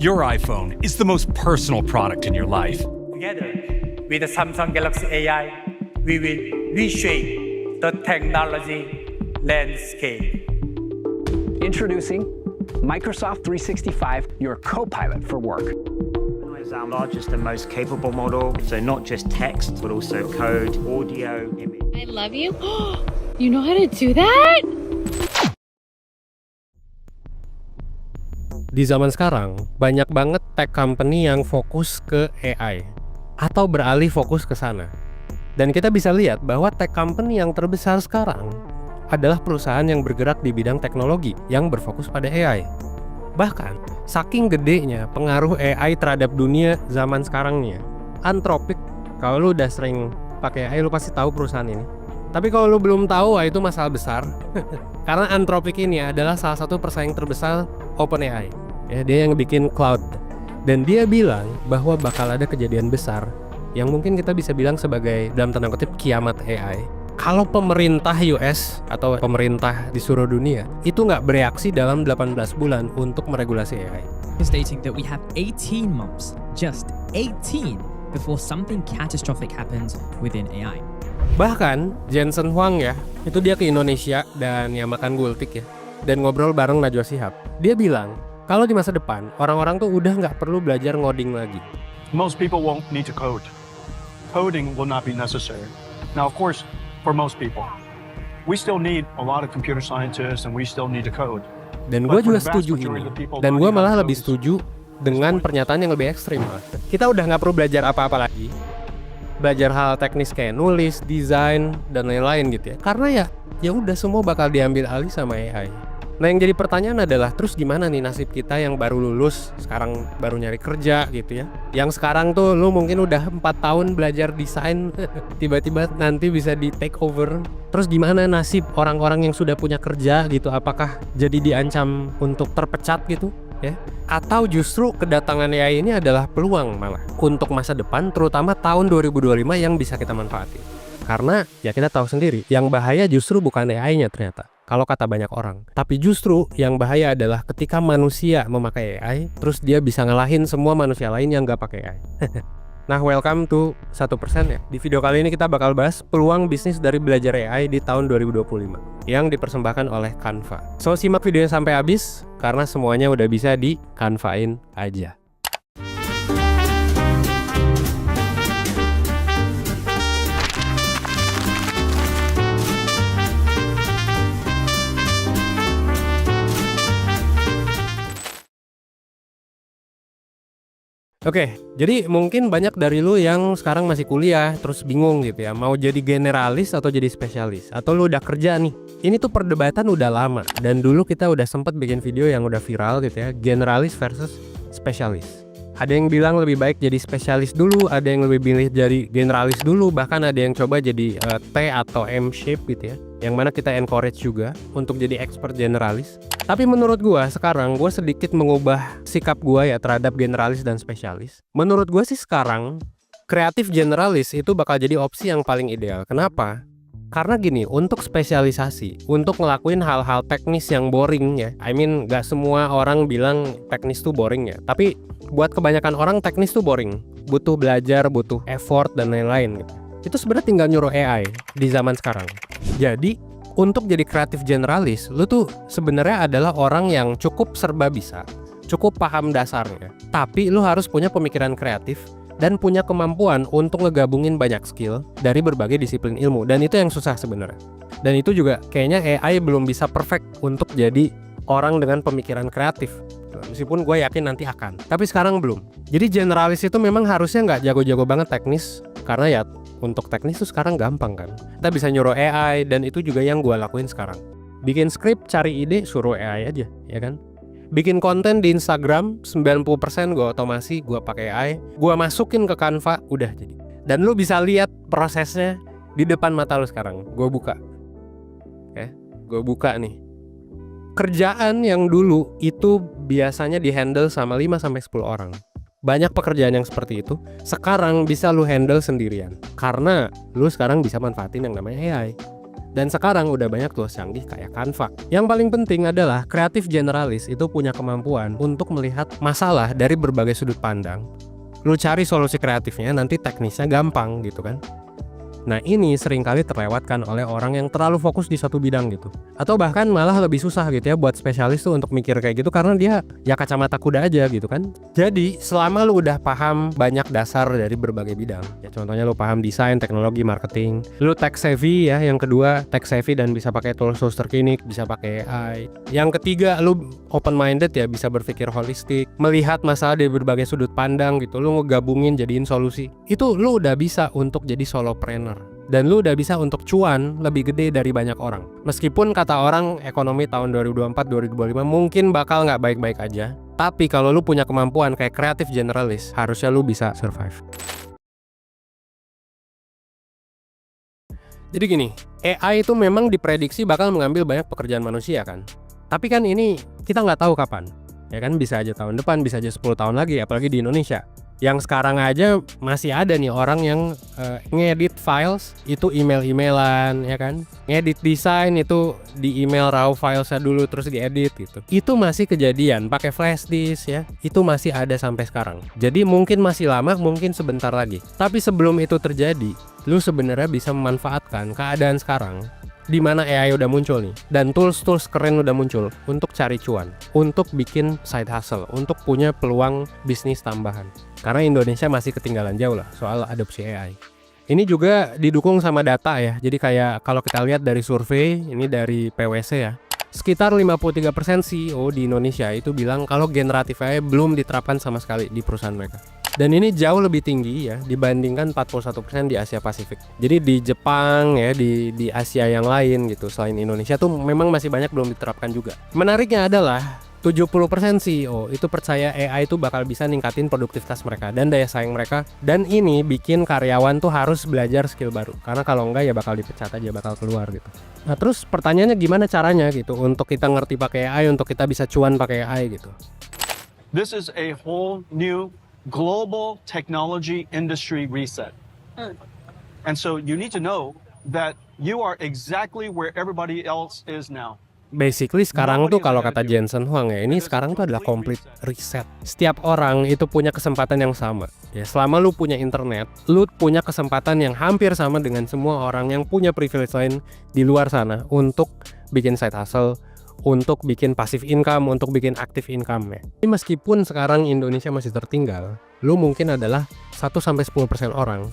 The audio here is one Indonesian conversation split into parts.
Your iPhone is the most personal product in your life. Together with the Samsung Galaxy AI, we will reshape the technology landscape. Introducing Microsoft 365, your co-pilot for work. Is our largest and most capable model, so not just text, but also code, audio, image. I love you. You know how to do that? Di zaman sekarang, banyak banget tech company yang fokus ke AI atau beralih fokus ke sana. Dan kita bisa lihat bahwa tech company yang terbesar sekarang adalah perusahaan yang bergerak di bidang teknologi yang berfokus pada AI. Bahkan, saking gedenya pengaruh AI terhadap dunia zaman sekarangnya. Anthropic, kalau lu udah sering pakai AI, lu pasti tahu perusahaan ini. Tapi kalau lu belum tahu, itu masalah besar. Karena Anthropic ini adalah salah satu pesaing terbesar OpenAI. Ya, dia yang bikin cloud. Dan dia bilang bahwa bakal ada kejadian besar yang mungkin kita bisa bilang sebagai dalam tanda kutip kiamat AI. Kalau pemerintah US atau pemerintah di seluruh dunia itu nggak bereaksi dalam 18 bulan untuk meregulasi AI. Stating that we have 18 months, just 18, before something catastrophic happens within AI. Bahkan Jensen Huang ya, itu dia ke Indonesia dan ya makan gultik ya, dan ngobrol bareng Najwa Shihab. Dia bilang kalau di masa depan orang-orang tuh udah nggak perlu belajar ngoding lagi. Most people won't need to code. Coding will not be necessary. Now, of course, for most people, we still need a lot of computer scientists and we still need to code. Dan gue juga setuju ini. Dan gue malah lebih setuju dengan pernyataan yang lebih ekstrim. Kita udah nggak perlu belajar apa-apa lagi. Belajar hal teknis kayak nulis, desain, dan lain-lain gitu ya. Karena ya udah semua bakal diambil alih sama AI. Nah yang jadi pertanyaan adalah terus gimana nih nasib kita yang baru lulus, sekarang baru nyari kerja gitu ya. Yang sekarang tuh lu mungkin udah 4 tahun belajar desain, tiba-tiba nanti bisa di take over. Terus gimana nasib orang-orang yang sudah punya kerja gitu, apakah jadi diancam untuk terpecat gitu ya? Atau justru kedatangan AI ini adalah peluang malah untuk masa depan, terutama tahun 2025 yang bisa kita manfaatin. Karena ya kita tahu sendiri, yang bahaya justru bukan AI-nya ternyata, kalau kata banyak orang. Tapi justru yang bahaya adalah ketika manusia memakai AI, terus dia bisa ngalahin semua manusia lain yang nggak pakai AI. Nah, welcome to 1% ya. Di video kali ini kita bakal bahas peluang bisnis dari belajar AI di tahun 2025 yang dipersembahkan oleh Canva. So, simak videonya sampai habis karena semuanya udah bisa di Canva-in aja. Oke, jadi mungkin banyak dari lu yang sekarang masih kuliah, terus bingung gitu ya, mau jadi generalis atau jadi spesialis, atau lu udah kerja nih. Ini tuh perdebatan udah lama, dan dulu kita udah sempet bikin video yang udah viral gitu ya, generalis versus spesialis. Ada yang bilang lebih baik jadi spesialis dulu, ada yang lebih pilih jadi generalis dulu, bahkan ada yang coba jadi T atau M shape gitu ya, yang mana kita encourage juga untuk jadi expert generalis. Tapi menurut gua sekarang gua sedikit mengubah sikap gua ya terhadap generalis dan spesialis. Menurut gua sih sekarang kreatif generalis itu bakal jadi opsi yang paling ideal. Kenapa? Karena gini, untuk spesialisasi, untuk ngelakuin hal-hal teknis yang boring ya. I mean, gak semua orang bilang teknis tuh boring ya. Tapi buat kebanyakan orang teknis tuh boring. Butuh belajar, butuh effort dan lain-lain gitu. Itu sebenarnya tinggal nyuruh AI di zaman sekarang. Jadi untuk jadi kreatif generalis, lu tuh sebenarnya adalah orang yang cukup serba bisa, cukup paham dasarnya. Tapi lu harus punya pemikiran kreatif dan punya kemampuan untuk ngegabungin banyak skill dari berbagai disiplin ilmu. Dan itu yang susah sebenarnya. Dan itu juga kayaknya AI belum bisa perfect untuk jadi orang dengan pemikiran kreatif. Meskipun gue yakin nanti akan. Tapi sekarang belum. Jadi generalis itu memang harusnya nggak jago-jago banget teknis. Karena ya untuk teknis tuh sekarang gampang kan. Kita bisa nyuruh AI dan itu juga yang gue lakuin sekarang. Bikin skrip, cari ide, suruh AI aja, ya kan? Bikin konten di Instagram, 90% gue otomasi, gue pakai AI. Gue masukin ke Canva, udah jadi. Dan lu bisa lihat prosesnya di depan mata lu sekarang. Gue buka. Oke, gue buka nih. Kerjaan yang dulu itu biasanya dihandle sama 5-10 orang. Banyak pekerjaan yang seperti itu sekarang bisa lu handle sendirian karena lu sekarang bisa manfaatin yang namanya AI. Dan sekarang udah banyak tools canggih kayak Canva. Yang paling penting adalah kreatif generalis itu punya kemampuan untuk melihat masalah dari berbagai sudut pandang. Lu cari solusi kreatifnya, nanti teknisnya gampang gitu kan. Nah ini seringkali terlewatkan oleh orang yang terlalu fokus di satu bidang gitu. Atau bahkan malah lebih susah gitu ya buat spesialis tuh untuk mikir kayak gitu karena dia ya kacamata kuda aja gitu kan. Jadi selama lu udah paham banyak dasar dari berbagai bidang, ya contohnya lu paham desain, teknologi, marketing, lu tech savvy ya, yang kedua tech savvy dan bisa pakai tools terkini, bisa pakai AI. Yang ketiga lu open minded ya, bisa berpikir holistik, melihat masalah dari berbagai sudut pandang gitu, lu ngegabungin jadiin solusi. Itu lu udah bisa untuk jadi solopreneur. Dan lu udah bisa untuk cuan lebih gede dari banyak orang. Meskipun kata orang ekonomi tahun 2024-2025 mungkin bakal nggak baik-baik aja, tapi kalau lu punya kemampuan kayak kreatif generalis, harusnya lu bisa survive. Jadi gini, AI itu memang diprediksi bakal mengambil banyak pekerjaan manusia kan. Tapi kan ini kita nggak tahu kapan. Ya kan, bisa aja tahun depan, bisa aja 10 tahun lagi, apalagi di Indonesia. Yang sekarang aja masih ada nih orang yang ngedit files itu email-emailan ya kan, ngedit desain itu di email raw filesnya dulu terus diedit gitu. Itu masih kejadian pakai flash disk ya, itu masih ada sampai sekarang. Jadi mungkin masih lama, mungkin sebentar lagi. Tapi sebelum itu terjadi, lu sebenarnya bisa memanfaatkan keadaan sekarang di mana AI udah muncul nih, dan tools-tools keren udah muncul untuk cari cuan, untuk bikin side hustle, untuk punya peluang bisnis tambahan. Karena Indonesia masih ketinggalan jauh lah soal adopsi AI. Ini juga didukung sama data ya. Jadi kayak kalau kita lihat dari survei, ini dari PwC ya, sekitar 53% CEO di Indonesia itu bilang kalau generatif AI belum diterapkan sama sekali di perusahaan mereka. Dan ini jauh lebih tinggi ya dibandingkan 41% di Asia Pasifik. Jadi di Jepang ya, di Asia yang lain gitu selain Indonesia tuh memang masih banyak belum diterapkan juga. Menariknya adalah 70% CEO itu percaya AI itu bakal bisa ningkatin produktivitas mereka dan daya saing mereka, dan ini bikin karyawan tuh harus belajar skill baru karena kalau enggak ya bakal dipecat aja, bakal keluar gitu. Nah terus pertanyaannya gimana caranya gitu untuk kita ngerti pakai AI, untuk kita bisa cuan pakai AI gitu. This is a whole new global technology industry reset. And so you need to know that you are exactly where everybody else is now. Basically sekarang tuh kalau kata Jensen Huang ya, ini sekarang tuh adalah complete reset. Setiap orang itu punya kesempatan yang sama. Ya selama lu punya internet, lu punya kesempatan yang hampir sama dengan semua orang yang punya privilege lain di luar sana untuk bikin side hustle, untuk bikin passive income, untuk bikin active income ya. Ini meskipun sekarang Indonesia masih tertinggal, lu mungkin adalah 1-10% orang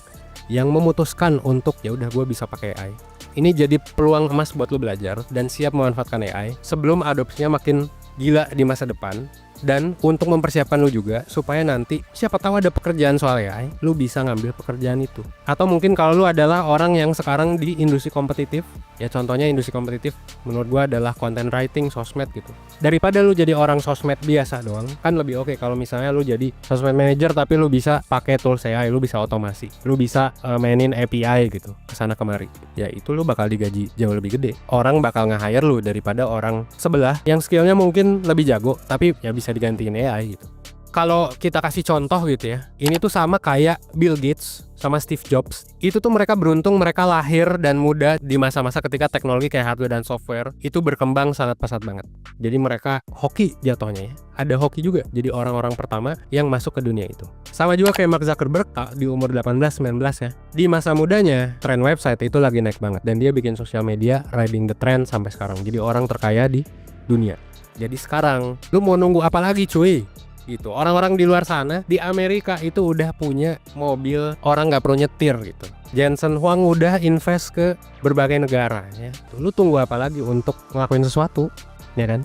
yang memutuskan untuk ya udah gue bisa pakai AI. Ini jadi peluang emas buat lu belajar dan siap memanfaatkan AI sebelum adopsinya makin gila di masa depan. Dan untuk mempersiapkan lu juga supaya nanti siapa tahu ada pekerjaan soal AI, lu bisa ngambil pekerjaan itu. Atau mungkin kalau lu adalah orang yang sekarang di industri kompetitif, ya contohnya industri kompetitif menurut gua adalah content writing, sosmed gitu. Daripada lu jadi orang sosmed biasa doang, kan lebih oke kalau misalnya lu jadi sosmed manager tapi lu bisa pakai tools AI, lu bisa otomasi, lu bisa mainin API gitu kesana kemari. Ya itu lu bakal digaji jauh lebih gede. Orang bakal nge-hire lu daripada orang sebelah yang skillnya mungkin lebih jago tapi ya bisa digantiin AI gitu. Kalau kita kasih contoh gitu ya, ini tuh sama kayak Bill Gates sama Steve Jobs. Itu tuh mereka beruntung mereka lahir dan muda di masa-masa ketika teknologi kayak hardware dan software itu berkembang sangat pesat banget. Jadi mereka hoki jatuhnya ya. Ada hoki juga jadi orang-orang pertama yang masuk ke dunia itu. Sama juga kayak Mark Zuckerberg di umur 18-19 ya. Di masa mudanya, tren website itu lagi naik banget dan dia bikin sosial media riding the trend sampai sekarang. Jadi orang terkaya di dunia. Jadi sekarang lu mau nunggu apa lagi cuy? Gitu. Orang-orang di luar sana di Amerika itu udah punya mobil, orang nggak perlu nyetir gitu. Jensen Huang udah invest ke berbagai negara ya. Lu tunggu apa lagi untuk ngelakuin sesuatu, ya kan?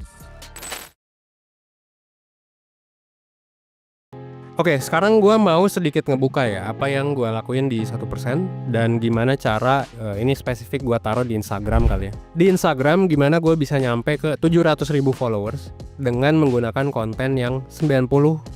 Oke, sekarang gue mau sedikit ngebuka ya apa yang gue lakuin di 1% dan gimana cara ini spesifik gue taruh di Instagram kali ya. Di Instagram gimana gue bisa nyampe ke 700.000 followers dengan menggunakan konten yang 95%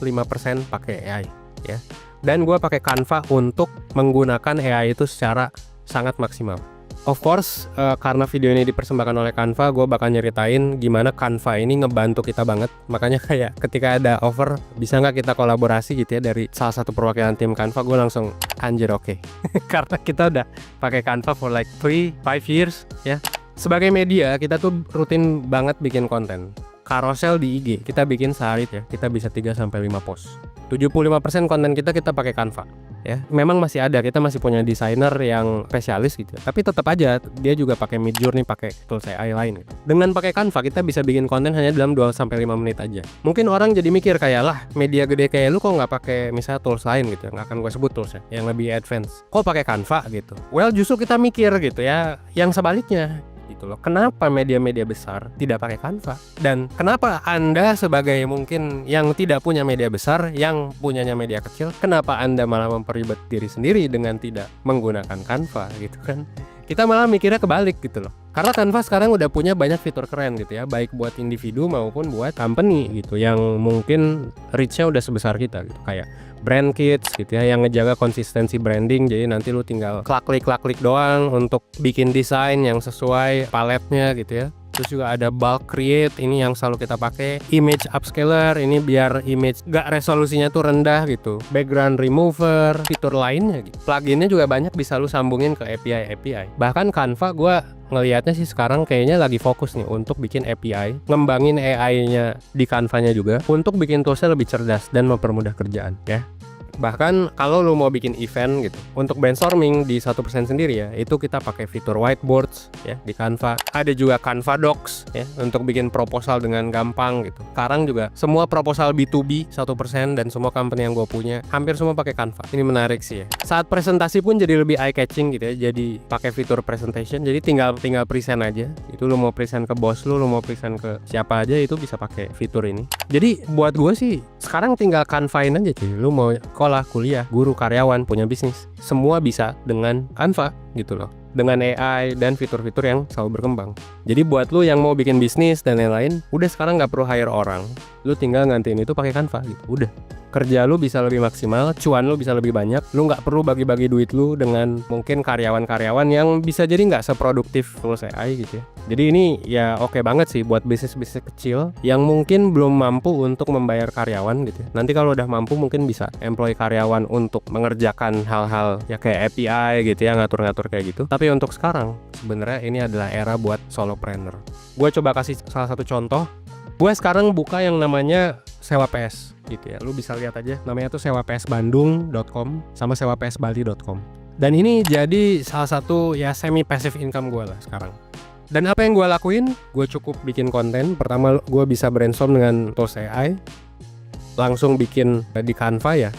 pakai AI ya. Dan gue pakai Canva untuk menggunakan AI itu secara sangat maksimal. Of course, karena video ini dipersembahkan oleh Canva, gue bakal nyeritain gimana Canva ini ngebantu kita banget. Makanya kayak ketika ada offer, bisa nggak kita kolaborasi gitu ya dari salah satu perwakilan tim Canva, gue langsung anjir oke. Karena kita udah pakai Canva for like 3-5 years ya. Sebagai media, kita tuh rutin banget bikin konten. Carousel di IG, kita bikin sehari ya, kita bisa 3-5 post. 75% konten kita pakai Canva ya. Memang masih ada, kita masih punya desainer yang spesialis gitu. Tapi tetap aja dia juga pakai Midjourney, pakai tools AI lain gitu. Dengan pakai Canva kita bisa bikin konten hanya dalam 2-5 menit aja. Mungkin orang jadi mikir kayak lah, media gede kayak lu kok nggak pakai misalnya tools lain gitu. Nggak akan gue sebut toolsnya yang lebih advance. Kok pakai Canva gitu? Well, justru kita mikir gitu ya, yang sebaliknya gitu loh. Kenapa media-media besar tidak pakai Canva? Dan kenapa Anda sebagai mungkin yang tidak punya media besar, yang punyanya media kecil, kenapa Anda malah memperibet diri sendiri dengan tidak menggunakan Canva gitu kan? Kita malah mikirnya kebalik gitu loh. Karena Canva sekarang udah punya banyak fitur keren gitu ya, baik buat individu maupun buat company gitu, yang mungkin reach-nya udah sebesar kita gitu. Kayak brand kits gitu ya, yang ngejaga konsistensi branding. Jadi nanti lu tinggal klik doang untuk bikin desain yang sesuai paletnya gitu ya. Terus juga ada bulk create, ini yang selalu kita pakai. Image upscaler, ini biar image gak resolusinya tuh rendah gitu. Background remover, fitur lainnya gitu. Pluginnya juga banyak, bisa lu sambungin ke API. Bahkan Canva gue ngelihatnya sih sekarang kayaknya lagi fokus nih untuk bikin API, ngembangin AI-nya di Canva-nya juga untuk bikin toolsnya lebih cerdas dan mempermudah kerjaan ya. Bahkan kalau lu mau bikin event gitu, untuk brainstorming di 1% sendiri ya, itu kita pakai fitur whiteboards ya di Canva. Ada juga Canva Docs ya untuk bikin proposal dengan gampang gitu. Sekarang juga semua proposal B2B 1% dan semua company yang gue punya hampir semua pakai Canva. Ini menarik sih ya. Saat presentasi pun jadi lebih eye catching gitu ya. Jadi pakai fitur presentation. Jadi tinggal present aja. Itu lu mau present ke bos lu mau present ke siapa aja, itu bisa pakai fitur ini. Jadi buat gue sih sekarang tinggal Canva-in aja cuy. Lu mau sekolah, kuliah, guru, karyawan, punya bisnis, semua bisa dengan Canva gitu loh, dengan AI dan fitur-fitur yang selalu berkembang. Jadi buat lu yang mau bikin bisnis dan lain-lain, udah sekarang nggak perlu hire orang, lu tinggal ngantiin itu pakai Canva gitu, udah. Kerja lu bisa lebih maksimal, cuan lu bisa lebih banyak, lu nggak perlu bagi-bagi duit lu dengan mungkin karyawan-karyawan yang bisa jadi nggak seproduktif tools AI gitu ya. Jadi ini ya oke banget sih buat bisnis-bisnis kecil yang mungkin belum mampu untuk membayar karyawan gitu ya. Nanti kalau udah mampu mungkin bisa employ karyawan untuk mengerjakan hal-hal ya kayak API gitu ya, ngatur-ngatur kayak gitu. Tapi untuk sekarang sebenarnya ini adalah era buat solopreneur. Gue coba kasih salah satu contoh. Gue sekarang buka yang namanya sewa PS gitu ya. Lu bisa lihat aja, namanya tuh sewapsbandung.com sama sewapsbali.com. Dan ini jadi salah satu ya semi passive income gue lah sekarang. Dan apa yang gue lakuin? Gue cukup bikin konten. Pertama gue bisa brainstorm dengan tools AI, langsung bikin di Canva ya.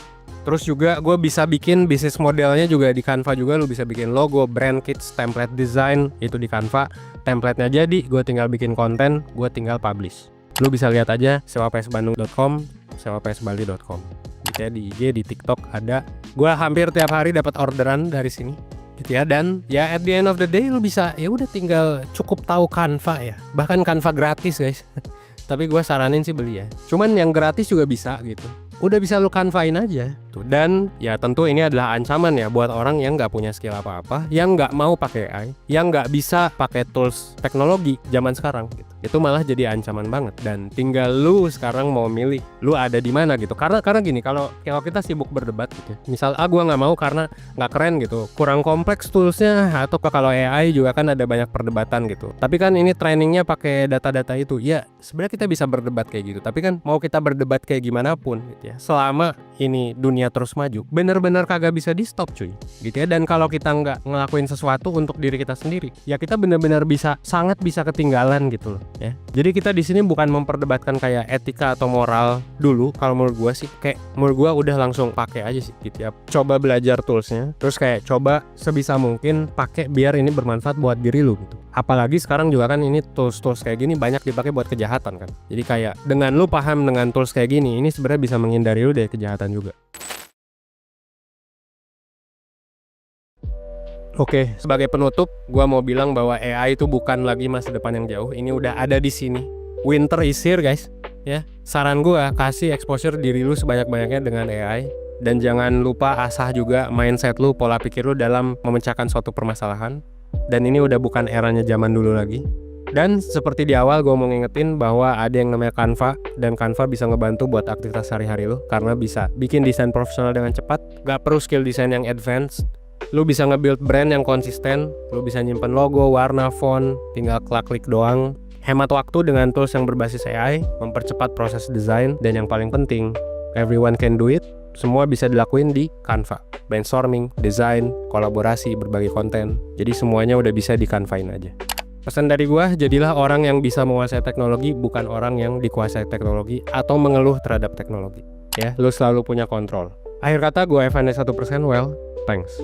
Terus juga gue bisa bikin bisnis modelnya juga di Canva juga. Lu bisa bikin logo, brand kits, template design itu di Canva. Templatenya jadi, gue tinggal bikin konten, gue tinggal publish. Lu bisa lihat aja sewapsbandung.com, sewapsbali.com. Gitu ya, di IG, di TikTok ada. Gue hampir tiap hari dapat orderan dari sini. Gitu ya, dan ya at the end of the day lu bisa ya udah tinggal cukup tahu Canva ya. Bahkan Canva gratis guys. Tapi gue saranin sih beli ya. Cuman yang gratis juga bisa gitu. Udah bisa lu Canva-in aja tuh. Dan ya tentu ini adalah ancaman ya buat orang yang nggak punya skill apa-apa, yang nggak mau pakai AI, yang nggak bisa pakai tools teknologi zaman sekarang gitu. Itu malah jadi ancaman banget. Dan tinggal lu sekarang mau milih lu ada di mana gitu. Karena gini, kalau kita sibuk berdebat gitu. Misal gua nggak mau karena nggak keren gitu, kurang kompleks toolsnya, atau kalau AI juga kan ada banyak perdebatan gitu. Tapi kan ini trainingnya pakai data-data itu. Ya sebenarnya kita bisa berdebat kayak gitu. Tapi kan mau kita berdebat kayak gimana pun gitu ya, selama ini dunia terus maju, bener-bener kagak bisa di stop cuy gitu ya. Dan kalau kita nggak ngelakuin sesuatu untuk diri kita sendiri, ya kita bener-bener sangat bisa ketinggalan gitu loh ya. Jadi kita di sini bukan memperdebatkan kayak etika atau moral dulu. Kalau menurut gua sih kayak menurut gua udah langsung pakai aja sih gitu ya. Coba belajar toolsnya, terus kayak coba sebisa mungkin pakai biar ini bermanfaat buat diri lu gitu. Apalagi sekarang juga kan ini tools kayak gini banyak dipakai buat kejahatan kan. Jadi kayak dengan lu paham dengan tools kayak gini, ini sebenarnya bisa menghindari lu dari kejahatan juga. Oke, sebagai penutup, gua mau bilang bahwa AI itu bukan lagi masa depan yang jauh. Ini udah ada di sini. Winter is here, guys. Ya, saran gua kasih exposure diri lu sebanyak-banyaknya dengan AI. Dan jangan lupa asah juga mindset lu, pola pikir lu dalam memecahkan suatu permasalahan. dan ini udah bukan eranya zaman dulu lagi. Dan seperti di awal gue mau ngingetin bahwa ada yang namanya Canva, dan Canva bisa ngebantu buat aktivitas sehari-hari lo karena bisa bikin desain profesional dengan cepat, gak perlu skill desain yang advance. Lu bisa nge-build brand yang konsisten, lu bisa nyimpen logo, warna, font, tinggal klik doang. Hemat waktu dengan tools yang berbasis AI, mempercepat proses desain, dan yang paling penting, everyone can do it. Semua bisa dilakuin di Canva. Brainstorming, desain, kolaborasi, berbagi konten. Jadi semuanya udah bisa di Canva-in aja. Pesan dari gua, jadilah orang yang bisa menguasai teknologi, bukan orang yang dikuasai teknologi atau mengeluh terhadap teknologi. Ya, lu selalu punya kontrol. Akhir kata, gua Evanes 1%, well, thanks.